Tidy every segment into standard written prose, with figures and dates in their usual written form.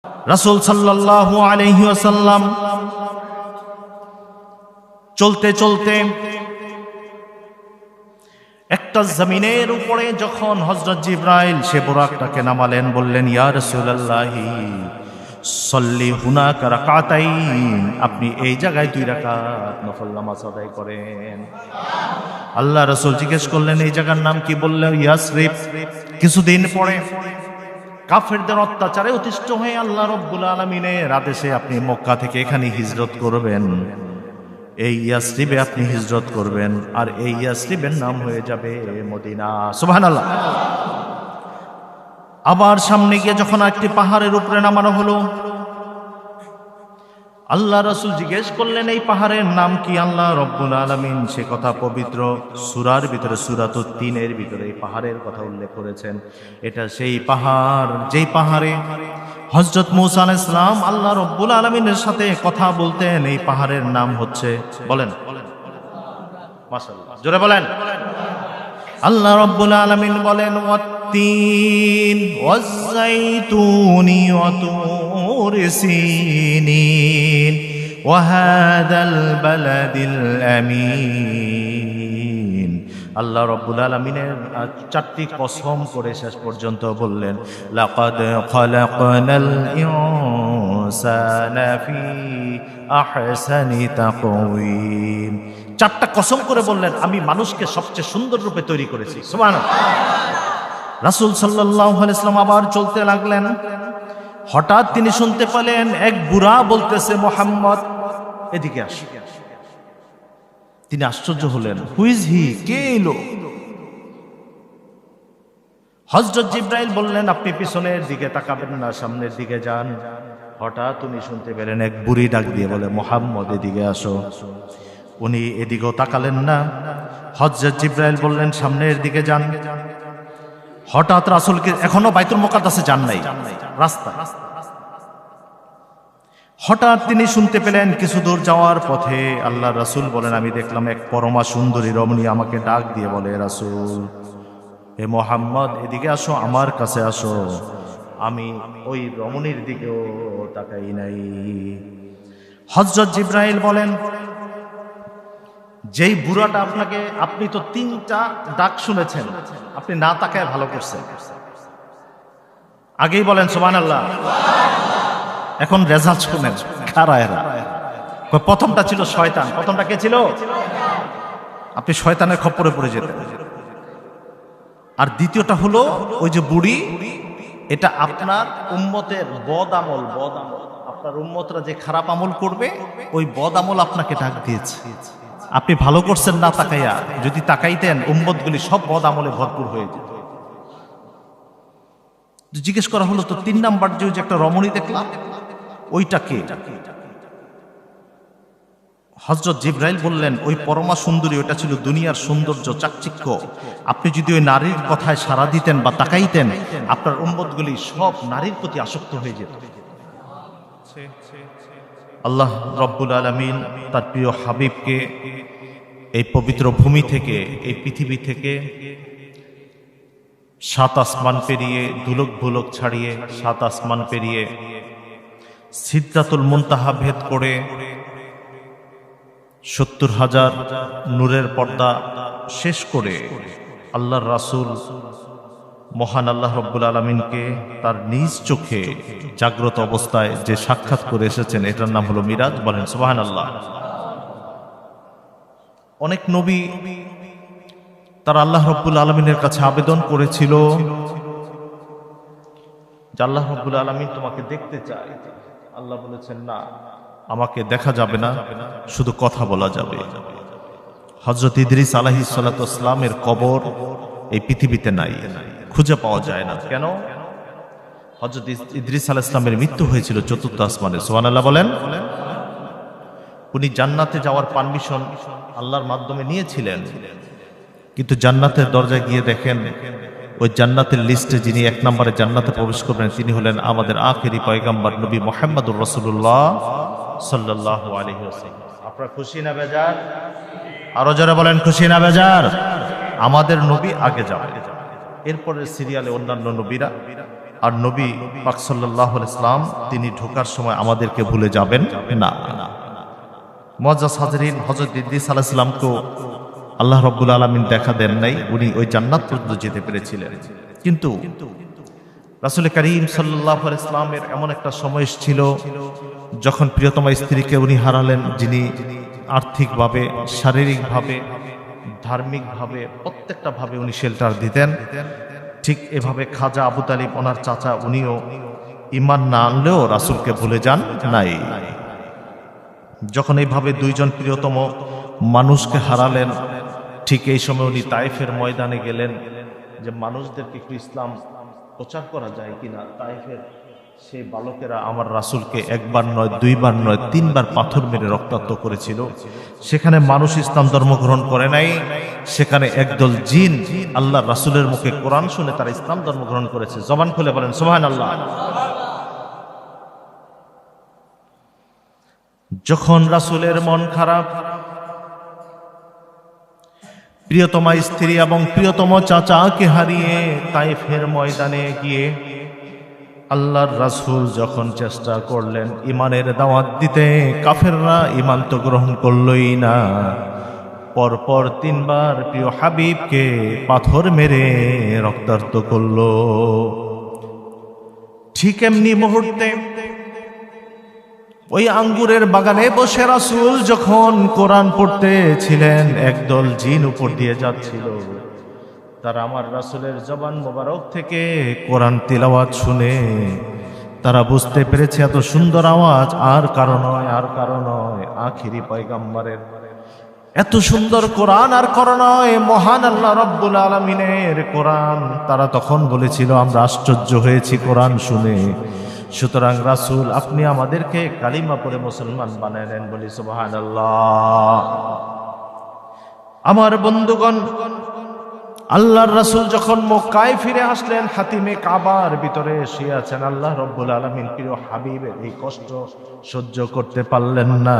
রাসূল সাল্লাল্লাহু আলাইহি ওয়াসাল্লাম চলতে চলতে একটা জমিনের উপরে যখন হযরত জিবরাইল সে বুরাকটাকে নামালেন, বললেন, ইয়া রাসূলুল্লাহি সল্লি হুনাকা রাকাতাইন, আপনি এই জায়গায় 2 রাকাত নফল নামাজ আদায় করেন। আল্লাহ রাসূল জিজ্ঞেস করলেন, এই জায়গার নাম কি? বললেন, ইয়াসরিব। কিছুদিন পরে কাফেরদের অত্যাচারে অতিষ্ঠ হয়ে আল্লাহ রাব্বুল আলামিনের আদেশে আপনি মক্কা থেকে এখানে হিজরত করবেন, এই ইয়াসরিবে আপনি হিজরত করবেন, আর এই ইয়াসরিবের নাম হয়ে যাবে মদিনা। সুবহানাল্লাহ। আবার সামনে গিয়ে যখন একটি পাহাড়ের উপরে নামানো হলো, আল্লাহ রাসূল জিজ্ঞেস করলেন, এই পাহাড়ের নাম কি? আল্লাহ রাব্বুল আলামিন সে কথা পবিত্র সূরার ভিতরে সূরাতুত তিনের ভিতরে এই পাহাড়ের কথা উল্লেখ করেছেন। এটা সেই পাহাড় যেই পাহাড়ে হযরত মূসা আলাইহিস সালাম আল্লাহ রাব্বুল আলামিনের সাথে কথা বলতেন। এই পাহাড়ের নাম হচ্ছে, বলেন মাশাআল্লাহ, জোরে বলেন। আল্লাহ রাব্বুল আলামিন বলেন, ওয়াত-তিন ওয়াজ-যাইতুনি ওয়া তুর সিনিন ওয়া হাদাল বালাদিল আমিন। আল্লাহ রাব্বুল আলামিনের 4টি কসম করে শেষ পর্যন্ত বললেন, লাকাদ খালাকনাল ইনসানা ফি আহসানি তাকওয়িম। 4টা কসম করে বললেন, আমি মানুষকে সবচেয়ে সুন্দর রূপে তৈরি করেছি। সুবহানাল্লাহ। রাসূল সাল্লাল্লাহু আলাইহি ওয়াসাল্লাম আবার চলতে লাগলেন। হঠাৎ তিনি শুনতে পেলেন এক বুড়া বলতেছে, মুহাম্মদ এদিকে আসো। তিনি আশ্চর্য হলেন, হু ইজ হি? কে এলো? হযরত জিবরাইল বললেন, আপনি পিছনের দিকে তাকাবেন না, সামনের দিকে যান। হঠাৎ উনি শুনতে পেলেন এক বুড়ি ডাক দিয়ে বলে, মুহাম্মদ এদিকে আসো। উনি এদিকেও তাকালেন না। হযরত জিবরাইল বললেন, সামনের দিকে যান। হঠাৎ রাসূলকে এখনো বাইতুল মুকাদ্দাসে যান নাই, রাস্তা। হঠাৎ তিনি শুনতে পেলেন কিছু দূর যাওয়ার পথে আল্লাহ রাসূল বলেন, আমি দেখলাম এক পরমা সুন্দরী রমণী আমাকে ডাক দিয়ে বলে, রাসূল হে মুহাম্মদ এদিকে আসো, আমার কাছে আসো। আমি ওই রমণীর দিকেও তাকাই নাই। হযরত জিবরাইল বলেন, যেই বুড়াটা আপনাকে, আপনি তো 3টা ডাক শুনেছেন, আপনি না তাকায় ভালো করছেন। আগেই বলেন সুবহানাল্লাহ। এখন রেজাল্ট শুনেন, কারা এরা? প্রথমটা ছিল শয়তান। প্রথমটা কে ছিল? আপনি শয়তানের খপ্পরে পড়ে যেতেন। আর দ্বিতীয়টা হলো ওই যে বুড়ি, এটা আপনার উম্মতের বদ আমল। আপনার উম্মতরা যে খারাপ আমল করবে, ওই বদ আমল আপনাকে ডাক দিয়েছে। আপনি ভালো করছেন না তাকাইয়া, যদি তাকাইতেন উম্মতগুলি সব বদ আমলে ভরপুর হয়ে যেত। জিজ্ঞেস করা হলো, তো 3 নাম্বার যে একটা রমণী দেখলাম, ওইটা কে? হযরত জিবরাইল বললেন, ওই পরমা সুন্দরী, ওটা ছিল দুনিয়ার সৌন্দর্য, চাকচিক্য। আপনি যদি ওই নারীর কথায় সাড়া দিতেন বা তাকাইতেন, আপনার উম্মতগুলি সব নারীর প্রতি আসক্ত হয়ে যেত। আল্লাহ রাব্বুল আলামিন তার প্রিয় হাবিবকে এই পবিত্র ভূমি থেকে, এই পৃথিবী থেকে 7 আসমান পেরিয়ে, দুলক ভুলক ছাড়িয়ে 7 আসমান পেরিয়ে সিদরাতুল মুনতাহা ভেদ করে 70,000 নূরের পর্দা শেষ করে আল্লাহর রাসূল মহান আল্লাহ রাব্বুল আলামিনকে তার নিজ চোখে জাগ্রত অবস্থায় যে সাক্ষাৎ করে এসেছেন, এটার নাম হলো মিরাজ। বলেন সুবহানাল্লাহ। অনেক নবী তারা আল্লাহ রাব্বুল আলামিনের কাছে আবেদন করেছিল যে আল্লাহ রাব্বুল আলামিন তোমাকে দেখতে চায়। আল্লাহ বলেছেন, না, আমাকে দেখা যাবে না, শুধু কথা বলা যাবে। হযরত ইদ্রিস আলাইহিস সালাতু ওয়াস সালামের কবর এই পৃথিবীতে নাই, খুঁজে পাওয়া যায় না। কেন? হযরত ইদ্রিস আলাইহিস সালামের মৃত্যু হয়েছিল 4th আসমানে। সুবহানাল্লাহ বলেন। উনি জান্নাতে যাওয়ার পারমিশন আল্লাহর মাধ্যমে নিয়েছিলেন, কিন্তু জান্নাতের দরজায় গিয়ে দেখেন ওই জান্নাতের লিস্টে যিনি 1 নম্বরে জান্নাতে প্রবেশ করবেন তিনি হলেন আমাদের আখেরি পয়গম্বর নবী মুহাম্মদুর রাসূলুল্লাহ সাল্লাল্লাহু আলাইহি ওয়াসাল্লাম। আপনারা খুশি না বেজার? আরো যারা বলেন খুশি না বেজার? আমাদের নবী আগে যাবে, এরপরে সিরিয়ালে অন্যান্য নবীরা, আর নবী পাক সাল্লাল্লাহু আলাইহি সাল্লাম তিনি ঢোকার সময় আমাদেরকে ভুলে যাবেন না। মুআজ্জাজ হাজরিন, হযরত ইদ্রিস আলাইহিস সালাম তো আল্লাহ রাব্বুল আলামিন দেখা দেন নাই, উনি ওই জান্নাত পর্যন্ত যেতে পেরেছিলেন। কিন্তু রাসূল করিম সাল্লাল্লাহু আলাইহি সাল্লামের এমন একটা সময় ছিল যখন প্রিয়তমা স্ত্রীকে উনি হারালেন, যিনি আর্থিকভাবে, শারীরিকভাবে, ধার্মিকভাবে প্রত্যেকটা ভাবে উনি শেল্টার দিতেন। ঠিক এভাবে খাজা আবু তালিব ওনার চাচা, উনিও ঈমান না আনলেও রাসূলকে ভুলে যান নাই। যখন এইভাবে দুইজন প্রিয়তম মানুষকে হারালেন, ঠিক এই সময় উনি তায়েফের ময়দানে গেলেন যে মানুষদেরকে একটু ইসলাম প্রচার করা যায় কিনা। তায়েফের সেই বালকেরা আমার রাসূলকে একবার নয়, দুইবার নয়, তিনবার পাথর মেরে রক্তাক্ত করেছিল। সেখানে মানুষ ইসলাম ধর্ম গ্রহণ করে নাই, সেখানে একদল জিন আল্লাহ রাসূলের মুখে কোরআন শুনে তারা ইসলাম ধর্ম গ্রহণ করেছে। জবান খুলে বলেন সুবহানাল্লাহ। যখন রাসূলের মন খারাপ, প্রিয়তমা স্ত্রী এবং প্রিয়তম চাচাকে হারিয়ে তায়েফের ময়দানে গিয়ে আল্লাহর রাসূল যখন চেষ্টা করলেন ইমানের দাওয়াত দিতে, কাফেররা ইমান তো গ্রহণ করলই না, পরপর তিনবার প্রিয় হাবিবকে পাথর মেরে রক্তাক্ত করল। ঠিক এমনি মুহূর্তে ওই আঙ্গুরের বাগানে বসে রাসূল যখন কোরআন পড়তেছিলেন, একদল জিন উপর দিয়ে যাচ্ছিল। তারা আমার রাসূলের জবান মোবারক থেকে কোরআন তিলাওয়াত শুনে তারা বুঝতে পেরেছে এত সুন্দর আওয়াজ আর কারো নয়, আর কারো নয়, আখিরি পয়গম্বরের এত সুন্দর কোরআন আর কারো নয়, মহান আল্লাহ রাব্বুল আলামিনের কোরআন। তারা তখন বলেছিল আমরা আশ্চর্য হয়েছি কোরআন শুনে। সুতরাং রাসূল আপনি আমাদেরকে কালিমা পড়ে মুসলমান বানায় নেন, বলি সুবহানাল্লাহ। আমার বন্ধুগণ, আল্লাহর রাসূল যখন মক্কায় ফিরে আসলেন, হাতিমে কাবার ভিতরে শুয়ে আছেন, আল্লাহ রাব্বুল আলামিন প্রিয় হাবিবের এই কষ্ট সহ্য করতে পারলেন না।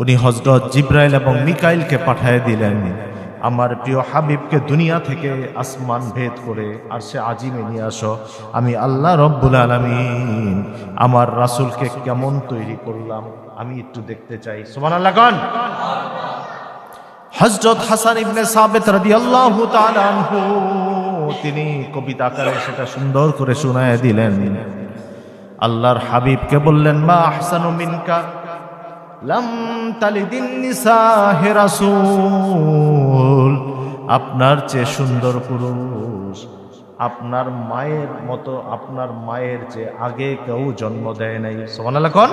উনি হযরত জিবরাইল এবং মিকাইলকে পাঠিয়ে দিলেন, আমার প্রিয় হাবিবকে দুনিয়া থেকে আসমান ভেদ করে আরশে আজিমে নিয়ে আসো। আমি আল্লাহ রাব্বুল আলামিন আমার রাসূলকে কেমন তৈরি করলাম আমি একটু দেখতে চাই। সুবহানাল্লাহ গান। হযরত হাসান ইবনে সাবিত রাদিয়াল্লাহু তাআলা আনহু তিনি কবিতা আকারে সেটা সুন্দর করে শোনায় দিলেন। আল্লাহর হাবিবকে বললেন, মা আহসানু মিনকা লাম তালিদিন নিসা, হে রাসূল আপনার চেয়ে সুন্দর পুরুষ আপনার মায়ের মতো, আপনার মায়ের চেয়ে আগে কেউ জন্ম দেয় নাই। সুবহানাল্লাহ কোন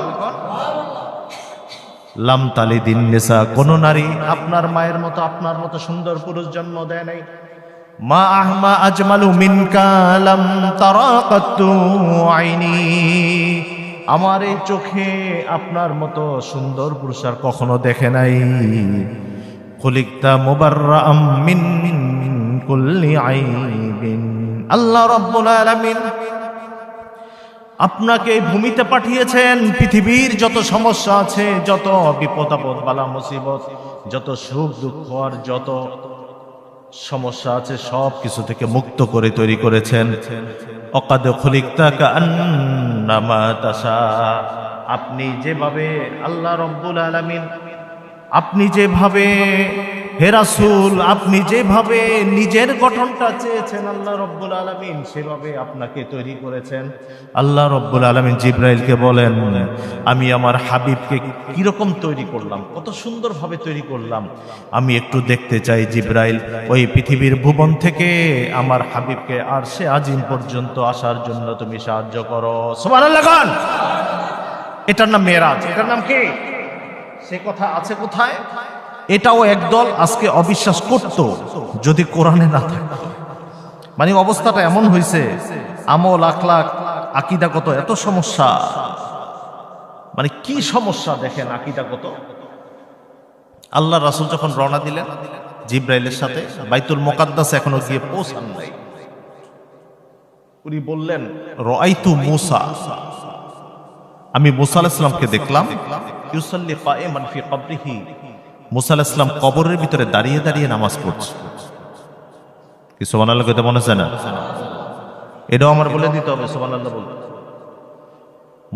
লাম তালিদিন নিসা, কোন নারী আপনার মায়ের মতো, আপনার মতো সুন্দর পুরুষ জন্ম দেয় নাই। মা আহমা আজমালু মিনকা লাম তারা কাত্তু আইনি, আমার এই চোখে আপনার মতো সুন্দর পুরুষ আর কখনো দেখে নাই। খুলিকতা মুবাররাআম মিন কুল্লি আইবিন, আল্লাহ রাব্বুল আলামিন আপনাকে ভূমিতে পাঠিয়েছেন। পৃথিবীর যত সমস্যা আছে, যত বিপদ আপদ বালা মুসিবত, যত সুখ দুঃখ আর যত সমস্যা আছে সব কিছু থেকে মুক্ত করে তৈরি করেছেন। অকাদ খুলিকতা কান্নামা তাশা, আপনি যেভাবে আল্লাহ রাব্বুল আলামিন, আপনি যেভাবে হে রাসূল আপনি যেভাবে নিজের গঠনটা চেয়েছেন আল্লাহ রাব্বুল আলামিন সেভাবে আপনাকে তৈরি করেছেন। আল্লাহ রাব্বুল আলামিন জিবরাইলকে বলেন, আমি আমার হাবিবকে কিরকম তৈরি করলাম, কত সুন্দরভাবে তৈরি করলাম, আমি একটু দেখতে চাই। জিবরাইল ওই পৃথিবীর ভুবন থেকে আমার হাবিবকে আরশে আজিম পর্যন্ত আসার জন্য তুমি সাহায্য করো। সুবহানাল্লাহ গান। এটার নাম মেরাজ। এটার নাম কি? সে কথা আছে কোথায়? এটাও একদল আজকে অবিশ্বাস করত যদি কোরআনে না থাকতো। মানে অবস্থাটা এমন হয়েছে, আমল আখলাক আকীদা কত এত সমস্যা, মানে কি সমস্যা দেখেন আকীদা কত। আল্লাহ রাসূল যখন রওনা দিলেন জিবরাইলের সাথে বাইতুল মুকাদ্দাস এখনো গিয়ে পৌঁছান নাই, উনি বললেন রাআইতু মূসা, আমি মূসা আলাইহিস সালামকে দেখলাম, ইউসাল্লি কায়মান ফি কবরিহি, মূসা আলাইহিস সালাম কবরের ভিতরে দাঁড়িয়ে দাঁড়িয়ে নামাজ পড়ছে। কি সুবহানাল্লাহ কইতে মনে হয় না? এটাও আমার বলে দিতে হবে সুবহানাল্লাহ বলতে।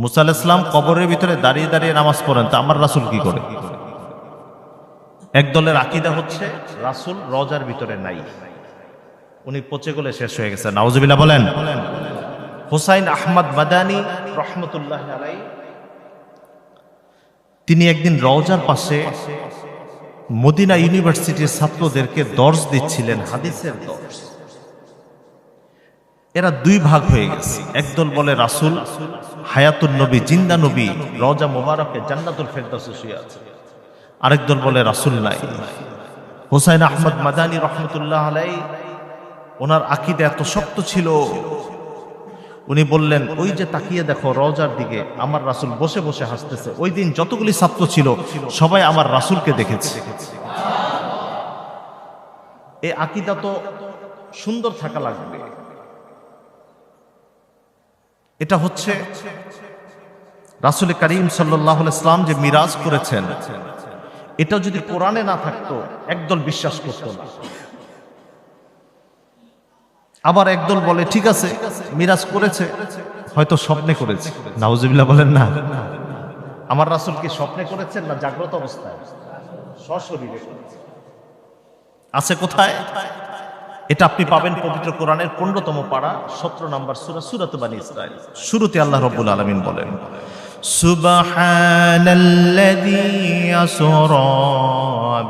মুসা আলাইহিস সালাম কবরের ভিতরে দাঁড়িয়ে দাঁড়িয়ে নামাজ পড়েন, তা আমার রাসূল কি করে? এক দলের আকীদা হচ্ছে রাসূল রওজার ভিতরে নাই, উনি পচে গলে শেষ হয়ে গেছে, নাউজুবিল্লাহ বলেন। হুসাইন আহমদ মাদানী রহমতুল্লাহ আলাইহি তিনি একদিন রওজার পাশে মদিনা ইউনিভার্সিটির ছাত্রদেরকে দর্স দিচ্ছিলেন, হাদিসের দর্স। এরা দুই ভাগ হয়ে গেছে, একদল বলে রাসূল হায়াতুন নবী, জিন্দা নবী, রওজা মুবারকে জান্নাতুল ফেরদাউসে শুয়ে আছে। আরেক দল বলে রাসূল নাই। হুসাইন আহমদ মাদানী রহমতুল্লাহ আলাইহি ওনার আকীদা এত শক্ত ছিল, উনি বললেন ওই যে তাকিয়ে দেখো রওজার দিকে, আমার রাসূল বসে বসে হাসতেছে। ওই দিন যতগুলি ছাত্র ছিল সবাই আমার রাসূলকে দেখেছে। এই আকীদা তো সুন্দর থাকা লাগবে। এটা হচ্ছে রাসূল করিম সাল্লাল্লাহু আলাইহি ওয়াসাল্লাম যে মিরাজ করেছেন, এটা যদি কোরআনে না থাকতো একদল বিশ্বাস করত না। আবার একদল বলে ঠিক আছে মিরাজ করেছে, হয়তো স্বপ্নে করেছে। নাউজুবিল্লাহ বলেন না। আমার রাসূল কি স্বপ্নে করেছেন না জাগ্রত অবস্থায়? সশরীরে করেছে। আছে কোথায়? এটা আপনি পাবেন পবিত্র কোরআনের 15তম পারা 17 নম্বর সূরা, সূরাত বনী ইসরাঈল। শুরুতে আল্লাহ রাব্বুল আলামিন বলেন, সুবহানাল্লাযী আসরা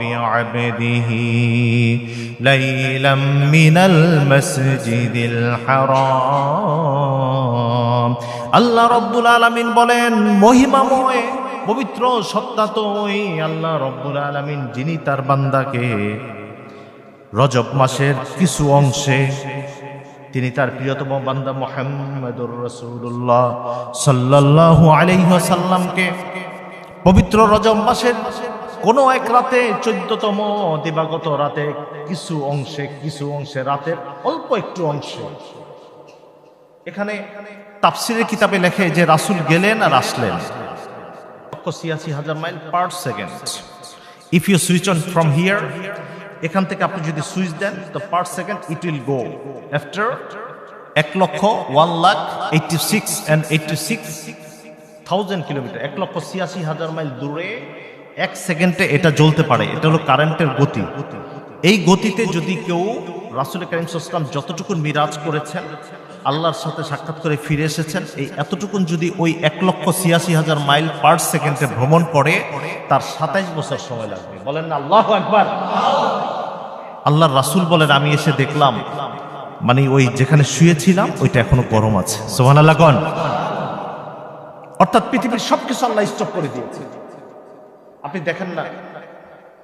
বিআবদিহি লাইলাম মিনাল মাসজিদিল হারাম। আল্লাহ রাব্বুল আলামিন বলেন, মহিমাময় পবিত্র সত্তা তো ওই আল্লাহ রাব্বুল আলামিন, যিনি তার বান্দাকে রজব মাসের কিছু অংশে তিনি তার প্রিয়তম বান্দা মুহাম্মদুর রাসূলুল্লাহ সাল্লাল্লাহু আলাইহি ওয়াসাল্লামকে পবিত্র রজব মাসের কোন এক রাতে 14তম দিবাগত রাতে কিছু অংশে রাতের অল্প একটু অংশে, এখানে তাফসীরের কিতাবে লেখে যে রাসূল গেলেন আর আসলেন ৮৬,০০০ mile per second. If you switch on from here, এখান থেকে আপনি যদি সুইচ দেন তো per second it will go after 1,86,086 kilometre, 1,86,000 mile দূরে 1 সেকেন্ডে এটা জ্বলতে পারে। এটা হলো কারেন্টের গতি। এই গতিতে যদি কেউ রাসূল কারীম সাল্লাল্লাহু আলাইহি ওয়াসাল্লাম যতটুকু মিরাজ করেছেন, আল্লাহর সাথে সাক্ষাৎ করে ফিরে এসেছেন, এই এতটুকুন যদি ওই 1,86,000 মাইল পার সেকেন্ডে ভ্রমণ করে, তার 27 বছর সময় লাগবে। বলেন না আল্লাহু আকবার। আল্লাহর রাসূল বলেন, আমি এসে দেখলাম মানে ওই যেখানে শুয়েছিলাম ওইটা এখনো গরম আছে। সুবহানাল্লাহ কোন। অর্থাৎ পৃথিবীর সবকিছু আল্লাহ স্টপ করে দিয়েছে। আপনি দেখেন না,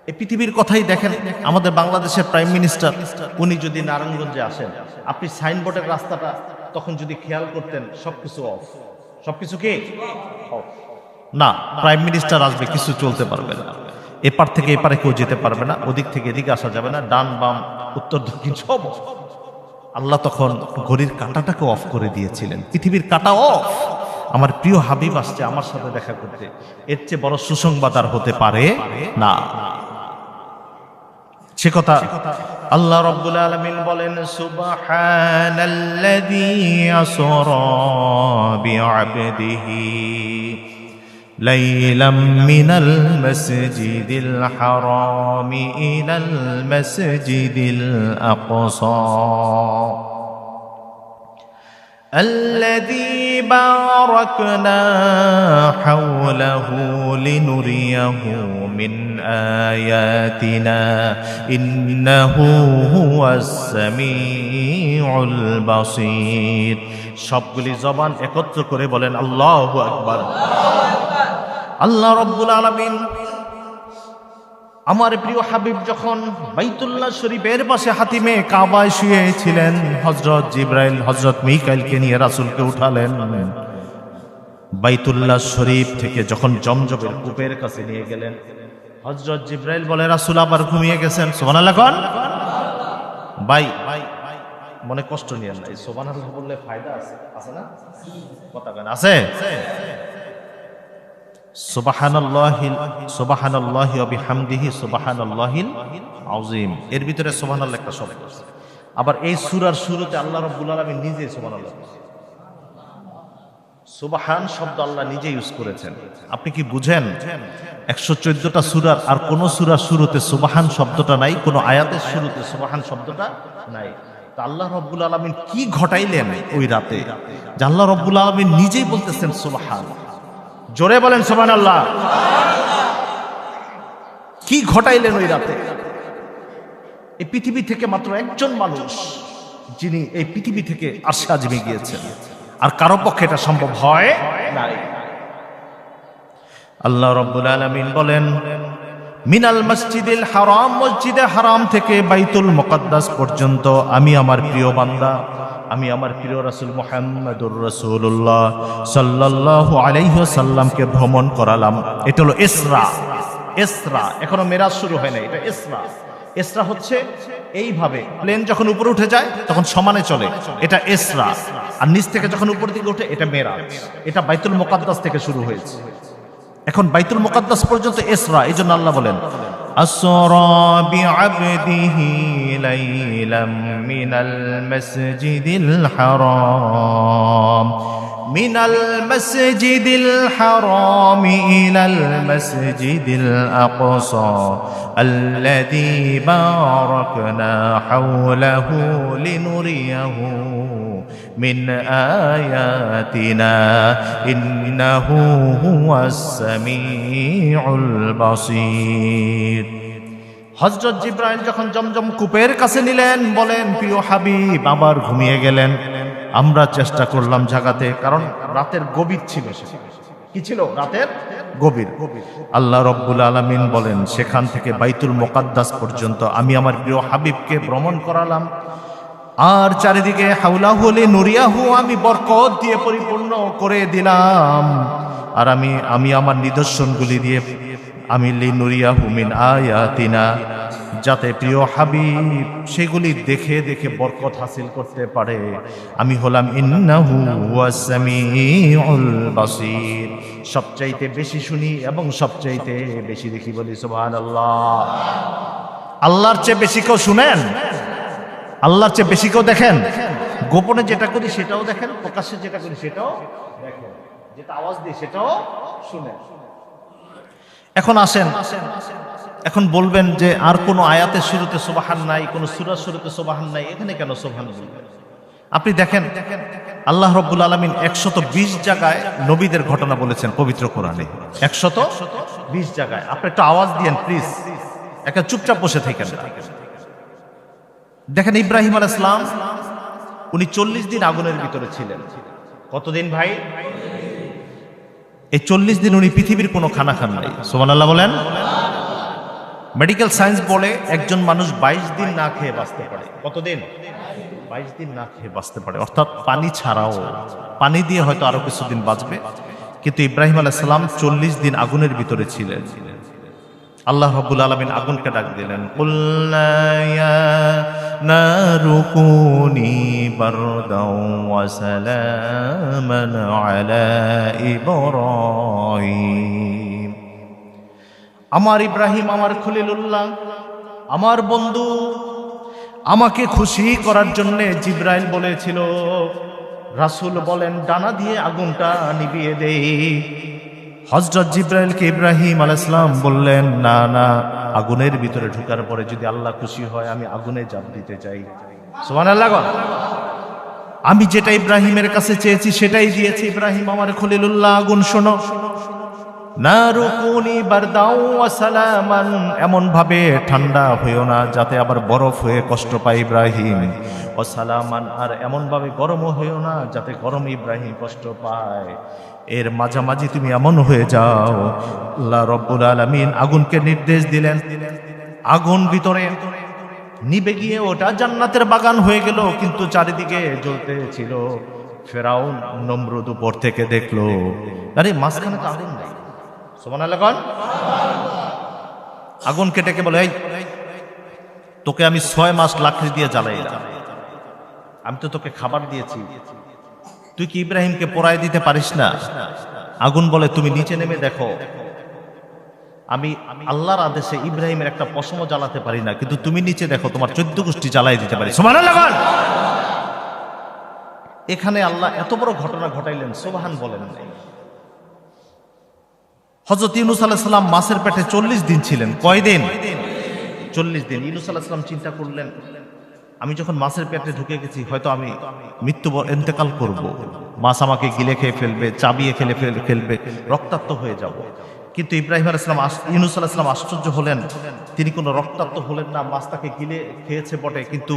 এই পৃথিবীর কথাই দেখেন, আমাদের বাংলাদেশের প্রাইম মিনিস্টার উনি যদি নারায়ণগঞ্জে আসেন, আপনি সাইনবোর্ডের রাস্তাটা তখন যদি খেয়াল করতেন সবকিছু অফ। সবকিছু কি অফ? না, প্রাইম মিনিস্টার আসবে কিছু চলতে পারবে না, এপার থেকে এপারে কেউ যেতে পারবে না, ওদিক থেকে এদিকে আসা যাবে না, ডান বাম উত্তর দক্ষিণ সব। আল্লাহ তখন ঘড়ির কাঁটাটাকে অফ করে দিয়েছিলেন। পৃথিবীর কাঁটা অফ, আমার প্রিয় হাবিব আসছে আমার সাথে দেখা করতে, এর চেয়ে বড় সুসংবাদ আর হতে পারে না। সে কথা আল্লাহ রাব্বুল আলামিন বলেন, সুবহানাল্লাযী আসরা বিআবদিহি লাইলাম মিনাল মাসজিদিল হারামি ইলাল মাসজিদিল আকসা الذي باركنا حوله لنريه من آياتنا إنه هو السميع البصير। সবগুলি জবান একত্র করে বলেন আল্লাহু আকবার। আল্লাহ রাব্বুল আলামিন আমার প্রিয় হাবিব যখন বাইতুল্লাহ শরীফের পাশে হাতিমে কাবায় শুয়েছিলেন, হযরত জিবরাইল হযরত মিকাইলকে নিয়ে রাসূলকে উঠালেন। বাইতুল্লাহ শরীফ থেকে যখন জমজমের কূপের কাছে নিয়ে গেলেন, হযরত জিবরাইল বলে, রাসূল আবার ঘুমিয়ে গেছেন। সুবহানাল্লাহ কোন। ভাই মনে কষ্ট নিয়েন না, এই সুবহানাল্লাহ বললে ফায়দা আছে, আছে না? কথা কেন আছে? সুবহানাল্লাহি ওয়া বিহামদিহি সুবহানাল্লাহিল আযীম, এর ভিতরে সুবহানাল্লাহ একটা শব্দ আছে। আবার এই সূরার শুরুতে আল্লাহ রাব্বুল আলামিন নিজে সুবহানাল্লাহ, সুবহান শব্দ আল্লাহ নিজে ইউজ করেছেন। আপনি কি বুঝেন 114টা সূরার আর কোন সূরার শুরুতে সুবহান শব্দটা নাই, কোন আয়াতের শুরুতে সুবহান শব্দটা নাই। তা আল্লাহ রাব্বুল আলামিন কি ঘটাইলেন ওই রাতে যে আল্লাহ রাব্বুল আলামিন নিজেই বলতেছেন সুবহান। জোরে বলেন সুবহানাল্লাহ। কি ঘটাইলেন ওই রাতে? এই পৃথিবী থেকে মাত্র একজন মানুষ যিনি এই পৃথিবী থেকে আরশে আজিমে গিয়েছেন, আর কারো পক্ষে এটা সম্ভব হয় নাই। আল্লাহ রাব্বুল আলামিন বলেন, মিনাল মসজিদিল হারাম, মসজিদে হারাম থেকে বাইতুল মুকাদ্দাস পর্যন্ত আমি আমার প্রিয় বান্দা, আমি আমার প্রিয় রাসূল মুহাম্মদুর রাসূলুল্লাহ সাল্লাল্লাহু আলাইহি ওয়াসাল্লামকে ভ্রমণ করালাম। এটা হলো ইসরা। ইসরা এখনো মেরাজ শুরু হয় না, এটা ইসরা। ইসরা হচ্ছে এইভাবে প্লেন যখন উপরে উঠে যায় তখন সমানে চলে, এটা ইসরা। আর নিচ থেকে যখন উপর দিকে ওঠে এটা মেরাজ। এটা বাইতুল মুকাদ্দাস থেকে শুরু হয়েছে, এখন বাইতুল মুকাদ্দাস পর্যন্ত ইসরা। এই জন্য আল্লাহ বলেন, আসরা বিআবদিহি লাইলাম মিনাল মসজিদিল হারাম, মিনাল মসজিদিল হারাম ইলাল মসজিদিল আকসা আল্লাযী বারাকনা হাওলাহু লিনুরিয়াহু মিন আয়াতিনা ইন্নাহু হুয়াস সামিউল বাসীর। হযরত জিবরাইল যখন জমজম কূপের কাছে নিলেন, বলেন প্রিয় হাবিব আবার ঘুমিয়ে গেলেন। আমরা চেষ্টা করলাম জাগাতে, কারণ রাতের গভীর ছিল। কি ছিল? রাতের গভীর। আল্লাহ রাব্বুল আলামিন বলেন, সেখান থেকে বাইতুল মুকাদ্দাস পর্যন্ত আমি আমার প্রিয় হাবিবকে ভ্রমণ করালাম, আর চারিদিকে হাওলাহু লিনুরিয়াহু আমি বরকত দিয়ে পরিপূর্ণ করে দিলাম। আর আমি আমার নিদর্শনগুলি দিয়ে আমি লিনুরিয়াহু মিন আয়াতিনা, যাতে প্রিয় হাবিব সেগুলি দেখে দেখে বরকত হাসিল করতে পারে। আমি হলাম ইন্নাহু হুয়াস সামিউল বাসীর, সবচাইতে বেশি শুনি এবং সবচাইতে বেশি দেখি। বলি সুবহানাল্লাহ। আল্লাহর চেয়ে বেশি কেউ শুনেন? আল্লাহর চেয়ে বেশি কেউ দেখেন? গোপনে যেটা করি সেটাও দেখেন, প্রকাশ্যে যেটা করি সেটাও দেখেন, যেটা আওয়াজ দিই সেটাও শুনেন। এখন আসেন, এখন বলবেন যে আর কোন আয়াতের শুরুতে সুবহান নাই, কোন সূরার শুরুতে সুবহান নাই, এখানে কেন সুবহান বলবেন? আপনি দেখেন আল্লাহ রাব্বুল আলামিন 120 জায়গায় নবীদের ঘটনা বলেছেন পবিত্র কোরআনে, 120 জায়গায়। আপনি একটু আওয়াজ দিয়েন প্লিজ, একটা চুপচাপ বসে থাকেন। দেখেন ইব্রাহিম আলাইহিস সালাম উনি 40 দিন আগুনের ভিতরে ছিলেন। কতদিন ভাই? এই 40 দিন উনি পৃথিবীর কোনো খানা খান নাই। সুবহানাল্লাহ বলেন। মেডিকেল সায়েন্স বলে একজন মানুষ 22 দিন না খেয়ে বাঁচতে পারে। কতদিন? 22 দিন না খেয়ে বাঁচতে পারে, অর্থাৎ পানি ছাড়াও। পানি দিয়ে হয়তো আরো কিছুদিন বাঁচবে, কিন্তু ইব্রাহিম আলাইহিস সালাম 40 দিন আগুনের ভিতরে ছিলেন। আল্লাহ রাব্বুল আলামিন আগুনকে ডাক দিলেন, কুল্লা ইয়া নারু কুনি বারদাও ওয়া সালামান আলা ইব্রাহিম। আমার ইব্রাহিম, আমার খলিলুল্লাহ, আমার বন্ধু, আমাকে খুশি করার জন্য জিবরাইল বলেছিল, রাসূল বলেন ডানা দিয়ে আগুনটা নিভিয়ে দেই। হযরত জিবরাইলকে ইব্রাহিম আলাইহিস সালাম বললেন, না না, আগুনের ভিতরে ঢোকার পরে যদি আল্লাহ খুশি হয় আমি আগুনে ঝাঁপ দিতে চাই। সুবহানাল্লাহ। আমি যেটা ইব্রাহিমের কাছে চেয়েছি সেটাই দিয়েছি। ইব্রাহিম আমার খলিলুল্লাহ, আগুন শোনো, নারু কুনি বারদাও ওয়া সালামান, এমন ভাবে ঠান্ডা হইও না যাতে আবার বরফ হয়ে কষ্ট পায় ইব্রাহিম। ওয়া সালামান, আর এমন ভাবে গরম হইও না যাতে গরম ইব্রাহিম কষ্ট পায়। এর মাঝামাঝি তুমি এমন হয়ে যাও। আল্লাহ রাব্বুল আলামিন আগুনকে নির্দেশ দিলেন। আগুন ভিতরে নিভে গিয়ে ওটা জান্নাতের বাগান হয়ে গেল, কিন্তু চারিদিকে জ্বলতে ছিল। ফেরাউন নমরুদ উপর থেকে দেখলো, আরে মাঝখানে তো আগুন নাই। সুবহানাল্লাহ। আগুন কেটে বলে, এই তোকে আমি 6 মাস লাকড়ি দিয়ে জ্বালাইলাম, আমি তো তোকে খাবার দিয়েছি, তুই কি ইব্রাহিমকে পোড়ায় দিতে পারিস না? আগুন বলে, তুমি নিচে নেমে দেখো আমি আল্লাহর আদেশে ইব্রাহিমের একটা পশমও জ্বালাতে পারি না, কিন্তু তুমি নিচে দেখো তোমার 14 গোষ্ঠী জ্বালাই দিতে পারি। সুবহানাল্লাহ। এখানে আল্লাহ এত বড় ঘটনা ঘটাইলেন, সুবহান বলেন নাই। হযরত ইউনূস আলাইহিস সালাম মাছের পেটে 40 দিন ছিলেন। কয় দিন? 40 দিন। ইউনূস আলাইহিস সালাম চিন্তা করলেন, আমি যখন মাছের পেটে ঢুকে গেছি হয়তো আমি ইন্তেকাল করব, মাছ আমাকে গিলে খেয়ে ফেলবে, চাবিয়ে ফেলবে, রক্তাক্ত হয়ে যাব। কিন্তু ইব্রাহিম আলাইহিস সালাম, ইউনূস আলাইহিস সালাম আশ্চর্য হলেন, তিনি কোনো রক্তাক্ত হলেন না। মাছ তাকে গিলে খেয়েছে বটে, কিন্তু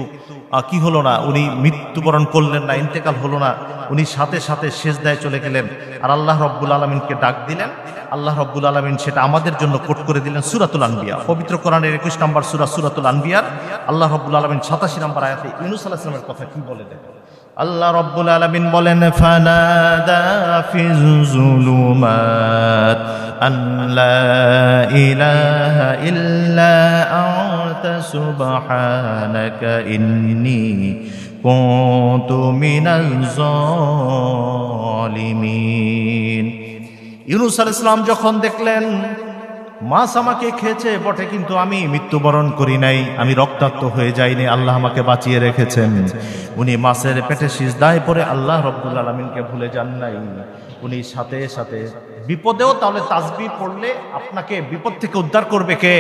কি হলো না, উনি মৃত্যুবরণ করলেন না, ইন্তেকাল হলো না। উনি সাথে সাথে সিজদায় চলে গেলেন আর আল্লাহ রাব্বুল আলামিনকে ডাক দিলেন। আল্লাহ রাব্বুল আলামিন সেটা আমাদের জন্য কোট করে দিলেন সূরাতুল আনবিয়া, পবিত্র কোরআনের 21 নম্বর সূরা সূরাতুল আনবিয়ার আল্লাহ রাব্বুল আলামিন 87 নম্বর আয়াতে ইউনূস আলাইহিস সালামের কথা কি বলে দেখো। আল্লাহ রাব্বুল আলামিন বলেন, ফানাদা ফিজ যুলুমাত আন লা ইলাহা ইল্লা আনতা সুবহানাকা ইন্নী কুনতু মিনাজ জালিমিন। ইউনূস আলাইহিস সালাম যখন দেখলেন মাছ আমাকে খেয়েছে বটে, কিন্তু আমি মৃত্যুবরণ করি নাই, আমি রক্তাক্ত হয়ে যাইনি, আল্লাহ আমাকে বাঁচিয়ে রেখেছেন। উনি মাছের পেটে সিজদায় পড়ে আল্লাহ রাব্বুল আলামিনকে ভুলে যান নাই। উনি সাথে সাথে বিপদেও তাহলে তাসবিহ পড়লে আপনাকে বিপদ থেকে উদ্ধার করবে কে?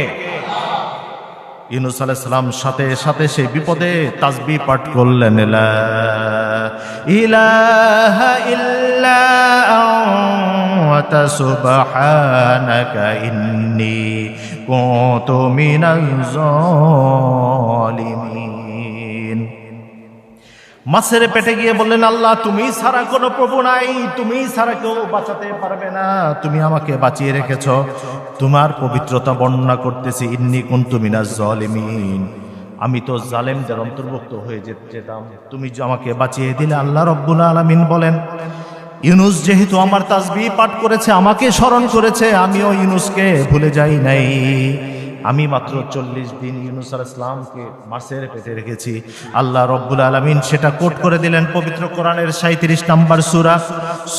ইউনূস আলাইহিস সালাম সাথে সাথে সেই বিপদে তাসবিহ পাঠ করলেন, লা ইলাহা ইল্লা আনতা সুবহানাকা ইন্নী কুনতু মিনাজ জালিমিন। মাছের পেটে গিয়ে বললেন, আল্লাহ তুমি ছাড়া কোনো প্রভু নাই, তুমি ছাড়া কেউ বাঁচাতে পারবে না, তুমি আমাকে বাঁচিয়ে রেখেছ, তোমার পবিত্রতা বর্ণনা করতেছি। ইন্নী কুনতু মিনাজ জালিমিন, আমি তো জালেমদের অন্তর্ভুক্ত হয়ে যেতাম, তুমি যে আমাকে বাঁচিয়ে দিলে। আল্লাহ রাব্বুল আলামিন বলেন, ইউনূস যেহেতু আমার তাসবিহ পাঠ করেছে, আমাকে স্মরণ করেছে, আমিও ইউনূসকে ভুলে যাই নাই। আমি মাত্র 40 দিন ইউনূস আলাইহিস সালামকে মাছের পেটে রেখেছি। আল্লাহ রাব্বুল আলামিন সেটা কোট করে দিলেন পবিত্র কোরআনের 37 নম্বর সূরা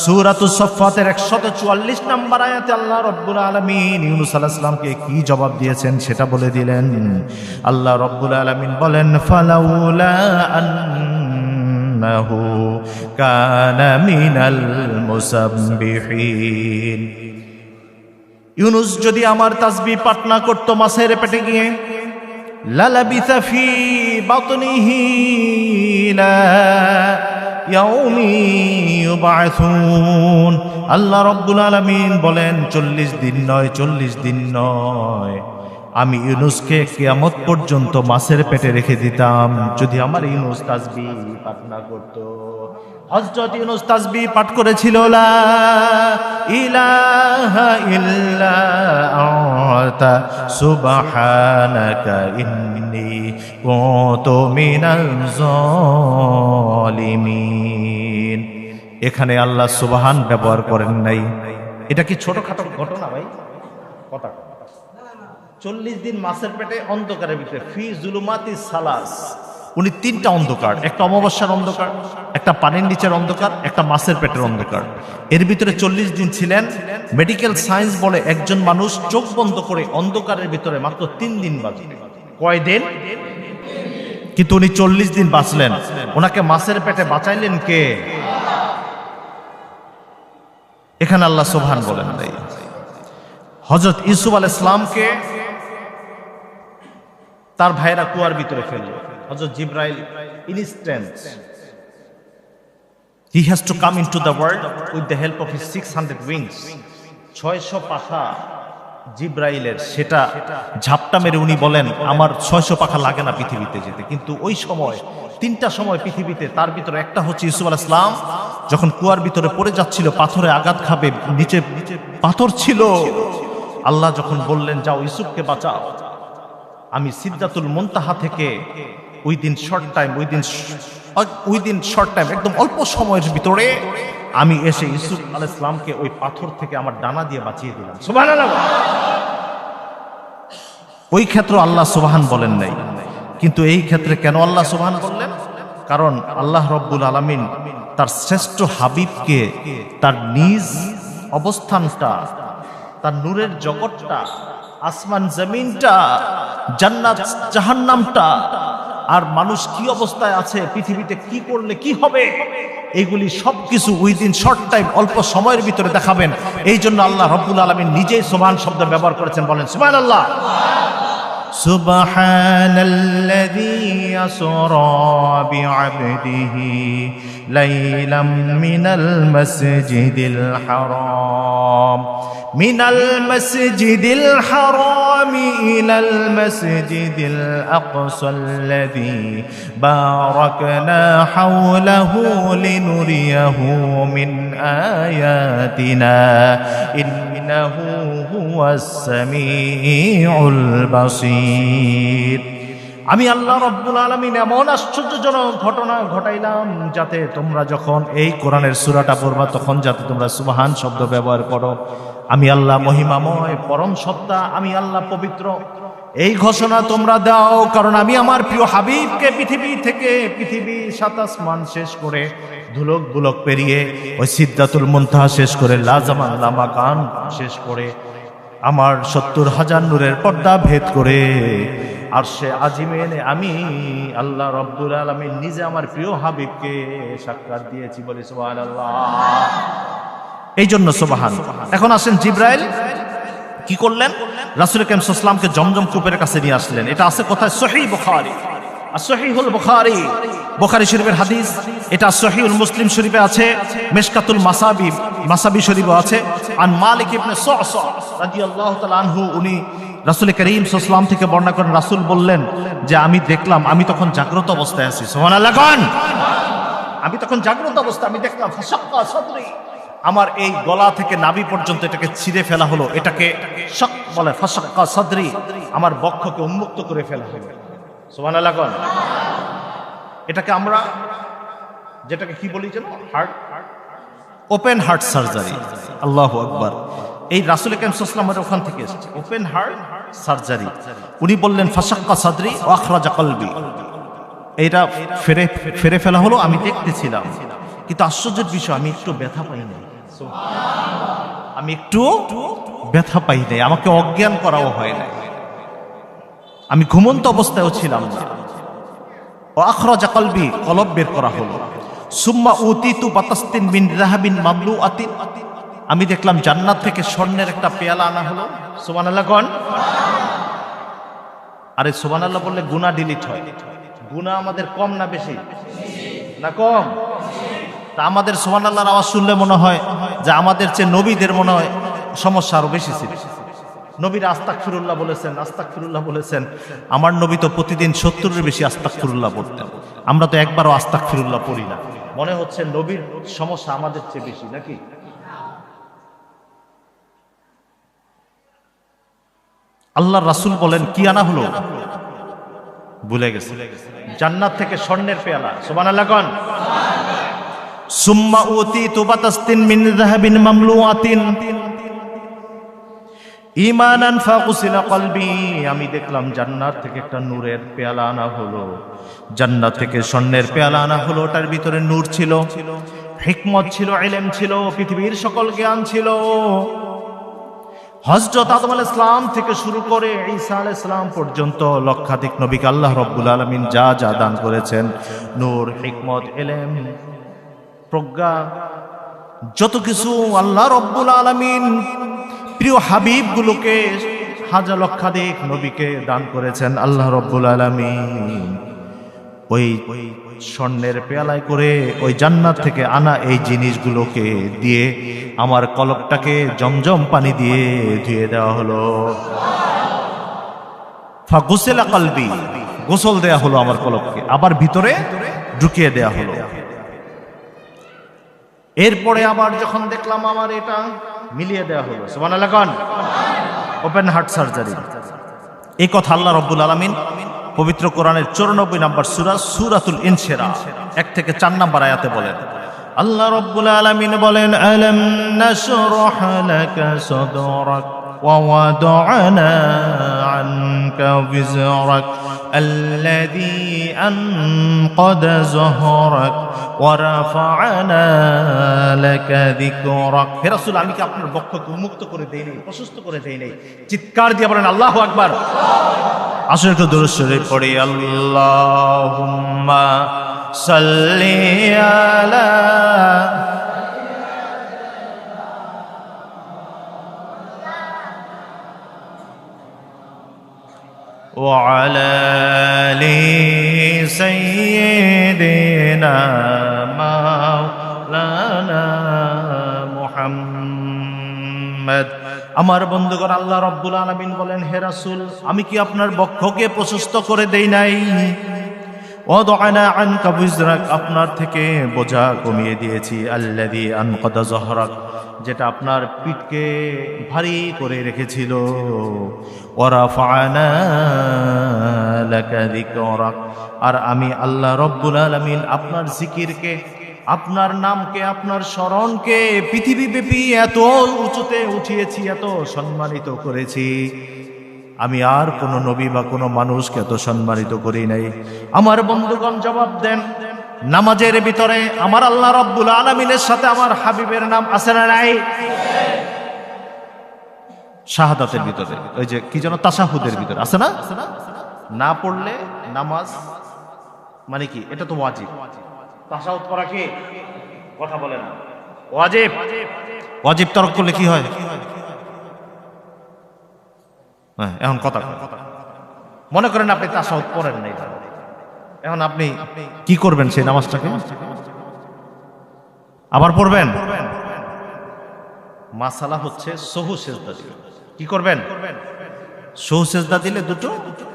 সূরাতুস সাফফাতের 144 নম্বর আয়াতে আল্লাহ রাব্বুল আলামিন ইউনূস আলাইহিস সালামকে কি জবাব দিয়েছেন সেটা বলে দিলেন। আল্লাহ রাব্বুল আলামিন বলেন, ফালাউলা আন্নাহু কানা মিনাল মুসাব্বিহিন। ইউনূস যদি আমার তাসবিহ পাঠ না করত মাছের পেটে গিয়ে, লালাবিসা ফি বাতনিহি ইলা ইয়াউমি ইউবাসুন। আল্লাহ রাব্বুল আলামিন বলেন, 40 দিন নয়, আমি ইউনূসকে কিয়ামত পর্যন্ত মাছের পেটে রেখে দিতাম যদি আমার ইউনূস তাসবিহ পাঠ না করত। হযরত ইউনূস তাসবিহ পাঠ করেছিল, লা ইলাহা ইল্লা আনতা সুবহানাকা ইন্নী কুনতু মিনাজ জালিমিন। এখানে আল্লাহ সুবহান ব্যবহার করেন নাই। এটা কি ছোটখাটো ঘটনা ভাই? কথা 40 দিন মাছের পেটে অন্ধকারের ভিতরে, ফি জুলুমাতিস সালাস। উনি 3টা অন্ধকার, একটা অমাবস্যার অন্ধকার, একটা পানির নিচের অন্ধকার, একটা মাছের পেটের অন্ধকার, এর ভিতরে 40 দিন ছিলেন। মেডিকেল সায়েন্স বলে একজন মানুষ চোখ বন্ধ করে অন্ধকারের ভিতরে মাত্র 3 দিন বাঁচে। কয় দিন? কিন্তু উনি 40 দিন বাঁচলেন। ওনাকে মাছের পেটে বাঁচাইলেন কে? এখানে আল্লাহ সুবহান বলেন নাই। হযরত ইউসুফ আলাইহিস সালামকে তার ভাইরা কুয়ার ভিতরে ফেলল। হযরত জিবরাইল instant, he has to come into the world with the help of his 600 wings, 600 পাখা জিবরাইলের, সেটা ঝাপটা মেরে উনি বলেন, আমার 600 পাখা লাগে না পৃথিবীতে যেতে। কিন্তু ওই সময় 3টা সময় পৃথিবীতে, তার ভিতরে একটা হচ্ছে ইউসুফ আলাইহিস সালাম যখন কুয়ার ভিতরে পড়ে যাচ্ছিল, পাথরে আঘাত খাবে, নিচে পাথর ছিল। আল্লাহ যখন বললেন, যাও ইউসুফকে বাঁচাও, আমি সিদরাতুল মুনতাহা থেকে উইদিন শর্ট টাইম একদম অল্প সময়ের ভিতরে আমি এসে ইউসুফ আলাইহিস সালামকে ওই পাথর থেকে আমার ডানা দিয়ে বাঁচিয়ে দিলাম। সুবহানাল্লাহ। ওই ক্ষেত্রে আল্লাহ সুবহান বলেন নাই, কিন্তু এই ক্ষেত্রে কেন আল্লাহ সুবহান বললেন? কারণ আল্লাহ রাব্বুল আলামিন তার শ্রেষ্ঠ হাবিবকে তার নিজ অবস্থানটা, তার নূরের জগৎটা আসমান জমিনটা, জান্নাত জাহান্নামটা, আর মানুষ কি অবস্থায় আছে, পৃথিবীতে কি করলে কি হবে, এইগুলি সবকিছু উইদিন শর্ট টাইম, অল্প সময়ের ভিতরে দেখাবেন। এই জন্য আল্লাহ রব্বুল আলামিন নিজেই সুবহান শব্দ ব্যবহার করেছেন। বলেন সুবহানাল্লাহ। সুবহানাল্লাযী আসরা বিআবদিহি লাইলাম মিনাল মাসজিদিল হারাম মিনাল মাসজিদিল হারাম ইলাল মাসজিদিল আকসাল্লাযী বারাকনা হাওলাহু লিনুরিয়াহু মিন আয়াতিনা ইন্নাহু হুয়াস সামিউল বাসীর। আমি আল্লাহ রব্বুল আলামিন এমন আশ্চর্যজনক ঘটনা ঘটাইলাম যাতে তোমরা যখন এই কোরআনের সূরাটা পড়বা তখন যাতে তোমরা সুবহান শব্দ ব্যবহার করো। আমি আল্লাহ মহিমাময়, পরম সত্তা, আমি আল্লাহ পবিত্র, এই ঘোষণা তোমরা দাও, কারণ আমি আমার প্রিয় হাবিবকে পৃথিবীর ৭ আসমান শেষ করে ধুলক বুলক পেরিয়ে ওই সিদরাতুল মুনতাহা শেষ করে লাজামান লামাকান শেষ করে আমার ৭০,০০০ নূরের পর্দা ভেদ করে আরশে আজিমে এনে আমি আল্লাহ রব্বুল আলামিন নিজে আমার প্রিয় হাবিবকে সাক্ষাৎ দিয়েছি। বলি সুবহানাল্লাহ। এই জন্য সুবহান। এখন আসেন জিবরাইল কি করলেন? রাসূল কারীম সাল্লাল্লাহু আলাইহি ওয়াসাল্লামকে জমজম কূপের কাছে নিয়ে আসলেন। এটা আছে কোথায়? সহিহ বুখারী, সহিহুল বুখারী, বুখারী শরীফের হাদিস। এটা সহিহুল মুসলিম শরীফে আছে, মিশকাতুল মাসাবি শরীফে আছে। আন মালিক ইবনে সুআসা রাদিয়াল্লাহু তাআলা আনহু, উনি রাসূল কারীম সাল্লাল্লাহু আলাইহি ওয়াসাল্লাম থেকে বর্ণনা করেন, রাসূল বললেন যে আমি দেখলাম, আমি তখন জাগ্রত অবস্থায় আছি। সুবহানাল্লাহ কোন? আমি তখন জাগ্রত অবস্থা, আমি দেখলাম ফাশাক্কা সাদরি, আমার এই গলা থেকে নাভি পর্যন্ত এটাকে ছিঁড়ে ফেলা হলো। এটাকে শাক বলে, ফাশাক্কা সাদরি, আমার বক্ষকে উন্মুক্ত করে ফেলা হলো। সুবহানাল্লাহ কোন? এটাকে আমরা যেটাকে কি বলি যেন, হার্ট, ওপেন হার্ট সার্জারি। আল্লাহু আকবার। এই রাসূল কারীম সাল্লাল্লাহু আলাইহি ওয়াসাল্লামের ওখান থেকে এসেছে ওপেন হার্ট সার্জারি। উনি বললেন ফাশাক্কা সাদরি ওয়া আখরাজা কলবি, এইটা ফেরে ফেলা হলো। আমি দেখতেছিলাম, কিন্তু আশ্চর্যের বিষয় আমি একটু ব্যথা পাই নাই। আমি একটু ব্যথা পাই নাই, আমাকে অজ্ঞান করাও হয় নাই, আমি ঘুমন্ত অবস্থায়ও ছিলাম না। ও আখরাজা কলবি, কলব বের করা হলো। সুম্মা উতিতু বাতাসতিন মিন রাহাবিন মামলুআতিন, আমি দেখলাম জান্নাত থেকে স্বর্ণের একটা পেয়ালা আনা হলো। সুবহানাল্লাহ কোন? আরে সুবহানাল্লাহ বললে গুনাহ ডিলিট হয়। গুনাহ আমাদের কম না বেশি? না কম? তা আমাদের সুবহানাল্লাহর আওয়াজ শুনলে মনে হয় যে আমাদের চেয়ে নবীদের মনে হয় সমস্যা আরো বেশি ছিল। নবীরা আস্তাগফিরুল্লাহ বলেছেন, আস্তাগফিরুল্লাহ বলেছেন। আমার নবী তো প্রতিদিন ৭০-এর বেশি আস্তাগফিরুল্লাহ বলতেন। আমরা তো একবারও আস্তাগফিরুল্লাহ পড়ি না। মনে হচ্ছে নবীর সমস্যা আমাদের চেয়ে বেশি নাকি? আল্লাহর রাসূল বলেন কি আনা হলো? ভুলে গেছে। জান্নাত থেকে স্বর্ণের পেয়ালা। সুবহানাল্লাহ কোন? সুম্মা উতিতু বাতাসতিন মিন যাহাবিন মামলুআতিন ঈমানান ফাগুসিলা কলবি, আমি দেখলাম জান্নাত থেকে একটা নূরের পেয়ালা আনা হলো। জান্নাত থেকে স্বর্ণের পেয়ালা আনা হলো, ওটার ভিতরে নূর ছিল, হিকমত ছিল, ইলম ছিল, পৃথিবীর সকল জ্ঞান ছিল। হযরত আদম আলাইহিস সালাম থেকে শুরু করে ঈসা আলাইহিস সালাম পর্যন্ত লক্ষাধিক নবীকে আল্লাহ রাব্বুল আলামিন যা যা দান করেছেন, নূর, হিকমত, ইলম, প্রজ্ঞা, যত কিছু আল্লাহ রাব্বুল আলামিন প্রিয় হাবিবগুলোকে হাজার লক্ষাধিক নবীকে দান করেছেন আল্লাহ রাব্বুল আলামিন। ওই স্বর্ণের পেয়ালায় করে ওই জান্নাত থেকে আনা এই জিনিসগুলোকে দিয়ে আমার কলবটাকে জমজম পানি দিয়ে ধুয়ে দেওয়া হলো। ফাগুসিলা কলবি, গোসল দেয়া হলো আমার কলবকে, আবার ভিতরে ঢুকিয়ে দেয়া হলো। এরপরে আবার যখন দেখলাম আমার এটা মিলিয়ে দেওয়া হলো। সুবহানাল্লাহ কোন? Open heart surgery. এই কথা আল্লাহ রাব্বুল আলামিন পবিত্র কোরআনের 94 নম্বর সূরা সূরাতুল ইনশিরাহ 1 থেকে 4 নম্বর আয়াতে বলেন, আল্লাহ রাব্বুল আলামিন বলেন, আলাম নাশরাহ লাকা সাদরাক ওয়া ওয়াদা'না আনকা বিজরাক الذي أنقض ظهرك ورفعنا لك ذكرك হে রাসূল আমি কি আপনার বক্ষকে উন্মুক্ত করে দেই নাই প্রশস্ত করে দেই নাই চিৎকার দিয়ে বলেন আল্লাহু আকবার আসুন একটু দুরূদ শরীফ পড়ি আল্লাহুম্মা সাল্লি আলা وعلى آل سيدنا مولانا মুহাম্মদ আমার বন্ধুগণ আল্লাহ রাব্বুল আলামিন বলেন হে রাসূল আমি কি আপনার বক্ষকে প্রশস্ত করে দেই নাই ওয়াদানা আনকা বিজরাক আপনার থেকে বোঝা কমিয়ে দিয়েছি আল্লাযী আনকাদা যহরাক যেটা আপনার পিঠকে ভারী করে রেখেছিল ওয়ারাফা'না লাকা যিকরাক আর আমি আল্লাহ রাব্বুল আলামিন আপনার জিকিরকে আপনার নামকে আপনার স্মরণকে পৃথিবীব্যাপী এত উঁচুতে উঠিয়েছি এত সম্মানিত করেছি আমি আর কোন নবী বা কোন মানুষকে এত সম্মানিত করি নাই আমার বন্ধুগণ জবাব দেন নামাজের ভিতরে আমার আল্লাহ রাব্বুল আলামিনের সাথে আমার হাবিবের নাম আছে না নাই শাহাদাতের ভিতরে ওই যে কি যেন তাশাহুদের ভিতরে আছে না না পড়লে নামাজ মানে কি এটা তো ওয়াজিব তাশাহুদ করা কি কথা বলে না ওয়াজিব ওয়াজিব তরক করলে কি হয় হ্যাঁ এখন কথা মনে করেন আপনি তাশাহুদ পড়েন নাই এখন আপনি কি করবেন সেই নামাজটাকে আবার পড়বেন মাসালা হচ্ছে সহু সেজদা দিবেন কি করবেন সহু সেজদা দিলে দুটো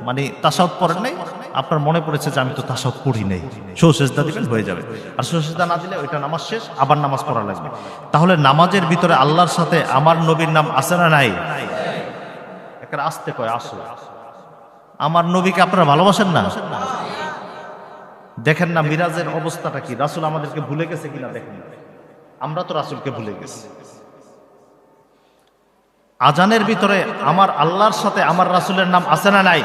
মানে তাশাহুদ পড়েন নাই আপনার মনে পড়েছে যে আমি তো তাশাহুদ পড়ি নাই সহু সেজদা দিবেন হয়ে যাবে আর সহু সেজদা না দিলে ওইটা নামাজ শেষ আবার নামাজ পড়া লাগবে তাহলে নামাজের ভিতরে আল্লাহর সাথে আমার নবীর নাম আছে না নাই একটা আস্তে কয় আসো আমার নবীকে আপনারা ভালোবাসেন না দেখেন না মিরাজের অবস্থাটা কি রাসূল আমাদেরকে ভুলে গেছে কিনা দেখেন আমরা তো রাসূলকে ভুলে গেছি আজানের ভিতরে আমার আল্লাহর সাথে আমার রাসূলের নাম আছে না নাই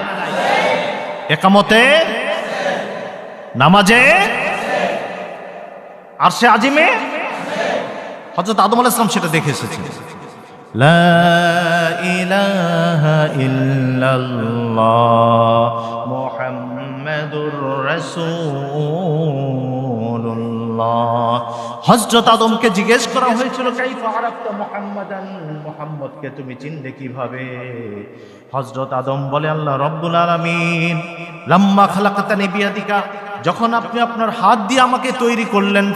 একামতে নামাজে আরশে আজিমে হযরত আদম আলাইহিস সালাম সেটা দেখে এসেছেন লা ইলাহা ইল্লাল্লাহ মুহাম্মাদুর রাসূলুল্লাহ হযরত আদমকে জিজ্ঞেস করা হয়েছিল কাইফা আরাফতা মুহাম্মাদান মুহাম্মদকে তুমি চিনলে কিভাবে হযরত আদম বলে আল্লাহ রাব্বুল আলামিন লাম্মা খালাকাতানি বিয়াদিকা যখন আপনি আপনার হাত দিয়ে আমাকে তৈরি করলেন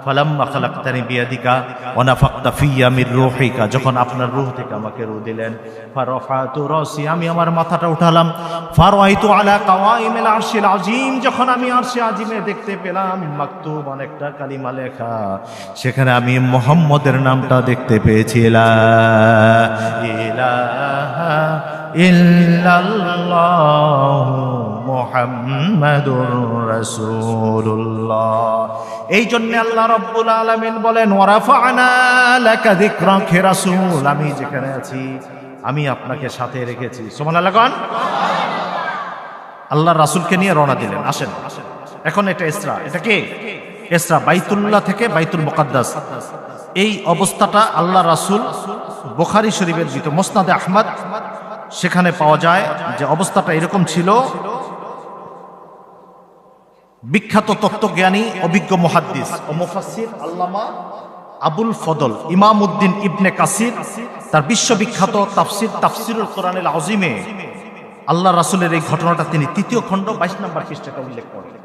ফালাম্মা খালাকতানি বিয়াদিকা ওয়া নাফাকতা ফিয়া মির রূহিকা যখন আপনার রূহ থেকে আমাকে রূহ দিলেন ফারাফাতু রাসি আমি আমার মাথাটা উঠালাম ফারাইতু আলা কাওয়াইমিল আরশিল আযীম যখন আমি আরশে আজিমে দেখতে পেলাম মাকতুব অনেকটা কালিমা লেখা সেখানে আমি মুহাম্মদের নামটা দেখতে পেয়েছি লা ইলাহা ইল্লাল্লাহু মুহাম্মাদুর রাসূলুল্লাহ এই জন্য আল্লাহ রাব্বুল আলামিন বলেন ওয়ারাফা'না লাকা যিকরাক হে রাসূল আমি যেখানে আছি আমি আপনাকে সাথে রেখেছি সুবহানাল্লাহ কোন আল্লাহ রাসূলকে নিয়ে রওনা দিলেন আসেন এখন এটা ইসরা এটা কি ইসরা বাইতুল্লাহ থেকে বাইতুল মুকাদ্দাস এই অবস্থাটা আল্লাহ রাসূল বুখারী শরীফের ভিতর মুসনাদে আহমদ সেখানে পাওয়া যায় যে অবস্থাটা এরকম ছিল বিখ্যাত তত্ত্বজ্ঞানী অভিজ্ঞ মুহাদ্দিস ও মুফাসসির আল্লামা আবুল ফদল ইমামউদ্দিন ইবনে কাসির তার বিশ্ববিখ্যাত তাফসীরুল কোরআনুল আযীমে আল্লাহ রাসূলের এই ঘটনাটা তিনি তৃতীয় খণ্ড 22 নম্বর পৃষ্ঠাতে উল্লেখ করেন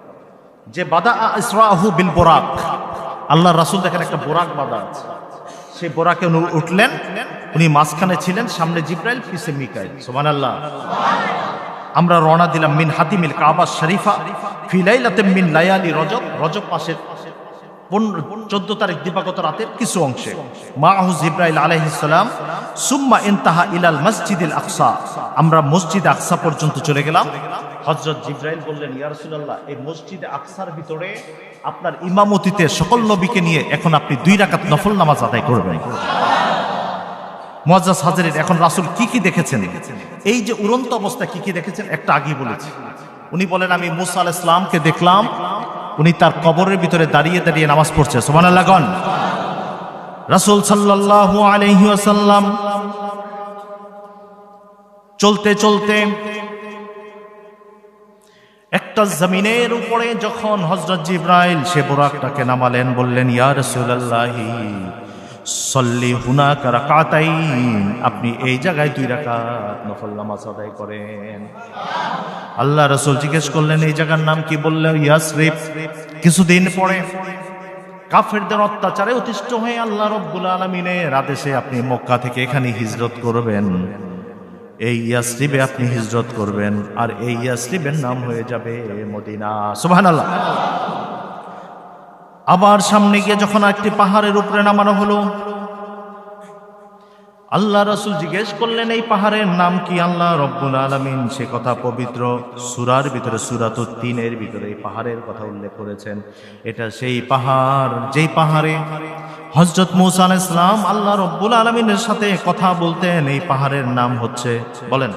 যে বাদা ইসরাহু বিল বুরাক আল্লাহ রাসূল দেখেন একটা বুরাক বাঁধা আছে সেই বুরাকে উঠলেন উনি মাঝখানে ছিলেন সামনে জিবরাইল পিছে মিকাইল সুবহানাল্লাহ আমরা রওনা দিলাম মিন হাতিমিল কাবা শরীফা ফি লাইলাতিন মিন লায়ালি রজব মাসের 14 তারিখ দিবাগত রাতের কিছু অংশে মাহু জিবরাইল আলাইহিস সালাম সুম্মা ইনতাহা ইলাল মসজিদিল আকসা আমরা মসজিদ আকসা পর্যন্ত চলে গেলাম হযরত জিবরাইল বললেন ইয়া রাসূলুল্লাহ এই মসজিদ আকসার ভিতরে আপনার ইমামতিতে সকল নবীকে নিয়ে এখন আপনি 2 রাকাত নফল নামাজ আদায় করবেন মুআজ্জাজ হাজিরিন, এখন রাসূল কি কি দেখেছেন? এই যে উড়ন্ত অবস্থা কি কি দেখেছেন একটা আগেই বলেছি। উনি বলেন আমি মুসা আলাইহিস সালামকে দেখলাম, উনি তার কবরের ভিতরে দাঁড়িয়ে দাঁড়িয়ে নামাজ পড়ছে। সুবহানাল্লাহ গণ। রাসূল সাল্লাল্লাহু আলাইহি ওয়াসাল্লাম চলতে চলতে একটা জমিনের উপরে যখন হযরত জিবরাইল সে বুরাকটাকে নামালেন, বললেন ইয়া রাসূলুল্লাহি সল্লি হুনাকা রাকাতাইন, আপনি এই জায়গায় 2 রাকাত নফল নামাজ আদায় করেন। আল্লাহ রাসূল জিজ্ঞেস করলেন এই জায়গার নাম কি? বললেন ইয়াসরিব। কিছুদিন পরে কাফেরদের অত্যাচারে অতিষ্ঠ হয়ে আল্লাহ রাব্বুল আলামিনের আদেশে আপনি মক্কা থেকে এখানে হিজরত করবেন, এই ইয়াসরিবে আপনি হিজরত করবেন, আর এই ইয়াসরিবের নাম হয়ে যাবে মদিনা। সুবহানাল্লাহ। আবার সামনে গিয়ে যখন একটি পাহাড়ের উপরে নামানো হলো, আল্লাহ রাসূল জিজ্ঞেস করলেন এই পাহাড়ের নাম কি? আল্লাহ রাব্বুল আলামিন সে কথা পবিত্র সূরার ভিতরে সূরাতুত ৩ এর ভিতরে এই পাহাড়ের কথা উল্লেখ করেছেন। এটা সেই পাহাড় যেই পাহাড়ে হযরত মূসা আলাইহিস সালাম আল্লাহ রাব্বুল আলামিনের সাথে কথা বলতেন। এই পাহাড়ের নাম হচ্ছে, বলেন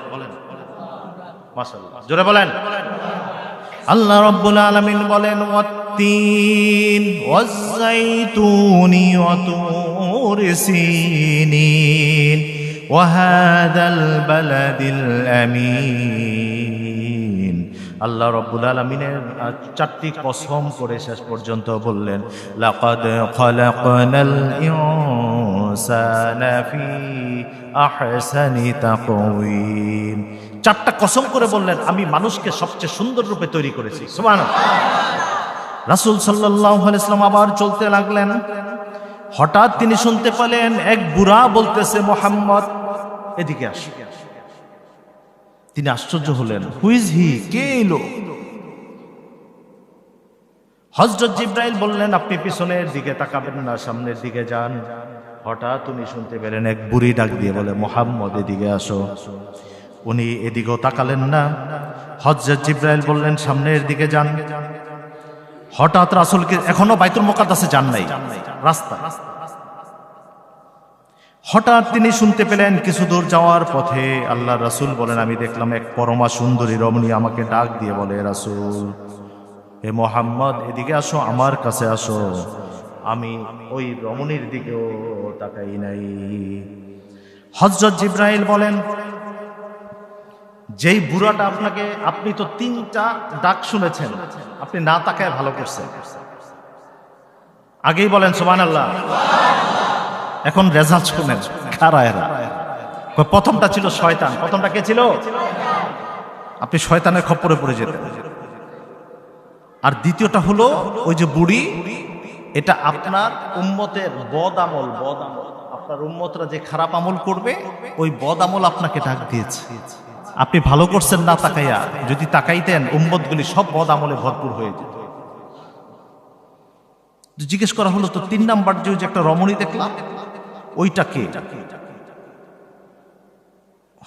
মাশাআল্লাহ, জোরে বলেন। আল্লাহ রাব্বুল আলামিন বলেন ওয়াত-তিন ওয়াজ-যাইতুনি ওয়া তুরি সিনিন ওয়া হাযাল বালাদিল আমিন। আল্লাহ রাব্বুল আলামিনের 4টি কসম করে শেষ পর্যন্ত বললেন লাকাদ খালাকনাল ইনসানা ফি আহসানি তাকওয়িম। 4টা কসম করে বললেন আমি মানুষকে সবচেয়ে সুন্দর রূপে তৈরি করেছি। সুবহানাল্লাহ। রাসূল সাল্লাল্লাহু আলাইহি ওয়াসাল্লাম আবার চলতে লাগলেন। হঠাৎ তিনি শুনতে পেলেন এক বুড়া বলতেছে মুহাম্মদ এদিকে আসো। তিনি আশ্চর্য হলেন, হু ইজ হি? কে এলো? হযরত জিবরাইল বললেন আপনি পিছনের দিকে তাকাবেন না, সামনের দিকে যান। হঠাৎ উনি শুনতে পেলেন এক বুড়ি ডাক দিয়ে বলে মুহাম্মদ এদিকে আসো। উনি এদিকেও তাকালেন না। হযরত জিবরাইল বললেন সামনের দিকে যান। হঠাৎ রাসূলকে এখনো বাইতুল মুকাদ্দাসে যান নাই, রাস্তা। হঠাৎ তিনি শুনতে পেলেন কিছু দূর যাওয়ার পথে আল্লাহ রাসূল বলেন আমি দেখলাম এক পরমা সুন্দরী রমণী আমাকে ডাক দিয়ে বলে রাসূল হে মুহাম্মদ এদিকে আসো, আমার কাছে আসো। আমি ওই রমণীর দিকেও তাকাই নাই। হযরত জিবরাইল বলেন যেই বুড়াটা আপনাকে, আপনি তো 3টা ডাক শুনেছেন, আপনি না তাকায় ভালো করছেন। আগেই বলেন সুবহানাল্লাহ। এখন রেজাল্ট শুনেন কারা এরা। প্রথমটা ছিল শয়তান। প্রথমটা কে ছিল? আপনি শয়তানের খপ্পরে পড়ে যেতেন। আর দ্বিতীয়টা হলো ওই যে বুড়ি, এটা আপনার উম্মতের বদ আমল। আপনার উম্মতরা যে খারাপ আমল করবে ওই বদ আমল আপনাকে ডাক দিয়েছে। আপনি ভালো করছেন না তাকাইয়া, যদি তাকাইতেন উম্মতগুলি সব বদ আমলে ভরপুর হয়ে যেত। জিজ্ঞেস করা হলো তো 3 নাম্বার যে একটা রমণী দেখলাম ওইটা কে?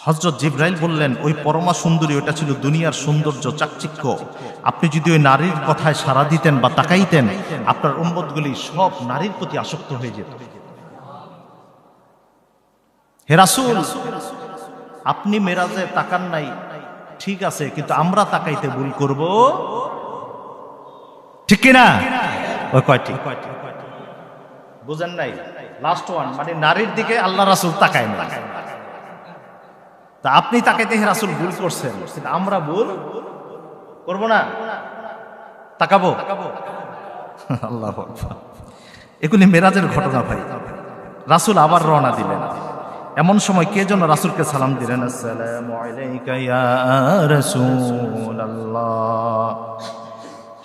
হযরত জিবরাইল বললেন ওই পরমা সুন্দরী, ওটা ছিল দুনিয়ার সৌন্দর্য, চাকচিক্য। আপনি যদি ওই নারীর কথায় সাড়া দিতেন বা তাকাইতেন, আপনার উম্মতগুলি সব নারীর প্রতি আসক্ত হয়ে যেত। হে রাসূল, আপনি মেরাজে তাকান নাই ঠিক আছে, কিন্তু আমরা তাকাইতে ভুল করব, ঠিক কিনা? ওই কয়টি বুঝেন নাই? লাস্ট ওয়ান, মানে নারীর দিকে আল্লাহ রাসূল তাকায় না। তা আপনি তাকাইতে হে রাসূল ভুল করছেন, কিন্তু আমরা ভুল করব না, তাকাবো। আল্লাহু আকবার। এগুলি মেরাজের ঘটনা ভাই। রাসূল আবার রওনা দিলেন। এমন সময় কে যেন রাসূলকে সালাম দিলেন, আসসালামু আলাইকা ইয়া রাসূলুল্লাহ।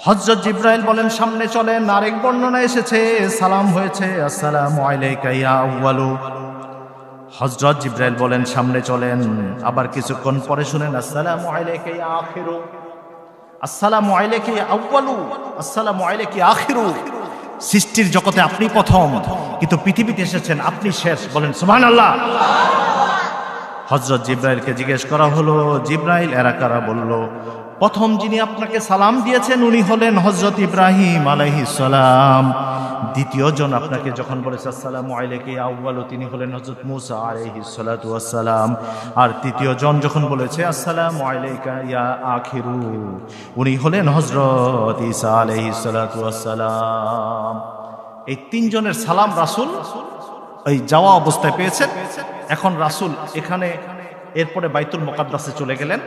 হযরত জিবরাইল বলেন সামনে চলেন। আরেক বর্ণনা এসেছে সালাম হয়েছে আসসালামু আলাইকা ইয়া আউয়ালু। হযরত জিবরাইল বলেন সামনে চলেন। আবার কিছুক্ষণ পরে শুনেন আসসালামু আলাইকা ইয়া আখিরু, আসসালামু আলাইকা ইয়া আউয়ালু, আসসালামু আলাইকা ইয়া আখিরু। সৃষ্টির জগতে আপনি প্রথম, কিন্তু পৃথিবীতে এসেছেন আপনি শেষ। বলেন সুবহানাল্লাহ। হযরত জিবরাইলকে জিজ্ঞেস করা হলো জিবরাইল এরা কারা? বলল প্রথম যিনি আপনাকে সালাম দিয়েছেন উনি হলেন হযরত ইব্রাহিম আলাইহিস সালাম। দ্বিতীয় জন আপনাকে যখন বলেছে আসসালামু আলাইকা ইয়া আউয়ালু, তিনি হলেন হযরত মূসা আলাইহিস সালাতু ওয়াস সালাম। আর তৃতীয় জন যখন বলেছে আসসালামু আলাইকা ইয়া আখিরু, উনি হলেন হযরত ঈসা আলাইহিস সালাতু ওয়াস সালাম। এই তিনজনের সালাম রাসূল এই যাওয়া অবস্থায় পেয়েছেন। এখন রাসূল এখানে এরপরে বাইতুল মুকাদ্দাসে চলে গেলেন।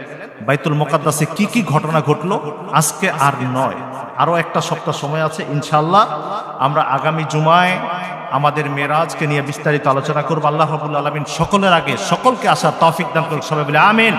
বাইতুল মুকাদ্দাসে কি কি ঘটনা ঘটলো আজকে আর নয়, আরো একটা সপ্তাহ সময় আছে ইনশাআল্লাহ। আমরা আগামী জুমায় আমাদের মেরাজকে নিয়ে বিস্তারিত আলোচনা করব। আল্লাহ রাব্বুল আলামিন সকলের আগে সকলকে আসার তৌফিক দান করুন, সবাই বলে আমিন।